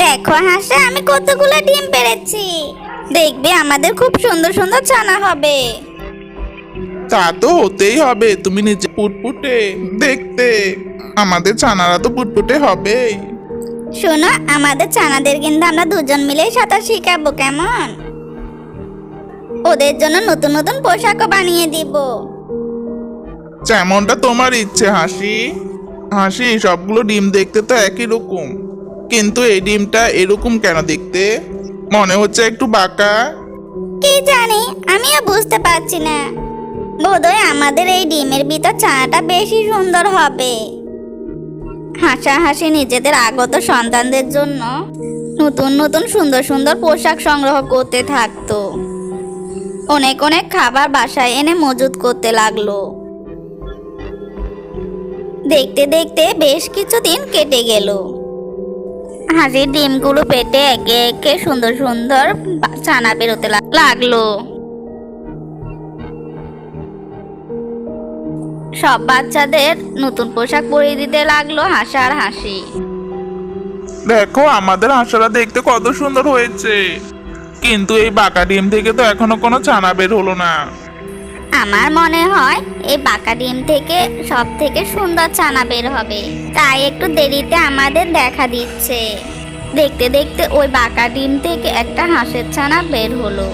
দেখো হাসা, আমি কতগুলো ডিম পেড়েছি। দেখবে আমাদের খুব সুন্দর সুন্দর ছানা হবে। তা তো হতেই হবে, তুমি নিজে পুটপুটে দেখতে, আমাদের ছানারা তো পুটপুটে হবেই। শোনো, আমাদের ছানাদের কিন্তু আমরা দুজন মিলেই সাঁতার শিখাবো, কেমন? ওদের জন্য নতুন নতুন পোশাকও বানিয়ে দিব। যেমনটা তোমার ইচ্ছে হাসি। হাসি, সবগুলো ডিম দেখতে তো একই রকম, কিন্তু এই ডিমটা এরকম কেন দেখতে? মনে হচ্ছে একটু বাঁকা। কি জানি, আমিও বুঝতে পারছি না। বোধহয় আমাদের এই ডিমের ভিতর ছানাটা বেশি সুন্দর হবে। হাসাহাসি নিজেদের আগত সন্তানদের জন্য নতুন নতুন সুন্দর সুন্দর পোশাক সংগ্রহ করতে থাকতো। অনেক অনেক খাবার বাসায় এনে মজুত করতে লাগলো। দেখতে দেখতে বেশ কিছুদিন কেটে গেল। হাসির ডিমগুলো পেটে একে একে সুন্দর সুন্দর ছানা বেরোতে লাগলো। সব বাচ্চাদের নতুন পোশাক পরিয়ে দিতে লাগলো হাসা আর হাসি। দেখো, আমাদের হাঁসরা দেখতে কত সুন্দর হয়েছে, কিন্তু এই বাঁকা ডিম থেকে তো এখনো কোনো ছানা বের হলো না। আমার মনে হয় এই বাঁকা ডিম থেকে সব থেকে সুন্দর ছানা বের হবে, তাই একটু দেরিতে আমাদের দেখা দিচ্ছে। দেখতে দেখতে ওই বাঁকা ডিম থেকে একটা হাঁসের ছানা বের হলো।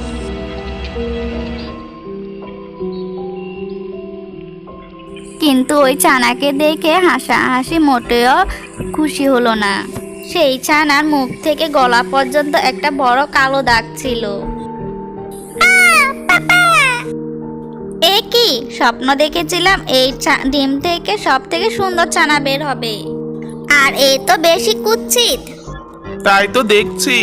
কিন্তু ওই ছানাকে দেখে হাসাহাসি মোটেও খুশি হলো না। সেই ছানার মুখ থেকে গলা পর্যন্ত একটা বড় কালো দাগ ছিল। এ কি স্বপ্ন দেখেছিলাম, এই ডিম থেকে সব থেকে সুন্দর ছানা বের হবে, আর এই তো বেশি কুৎসিত। তাই তো দেখছি।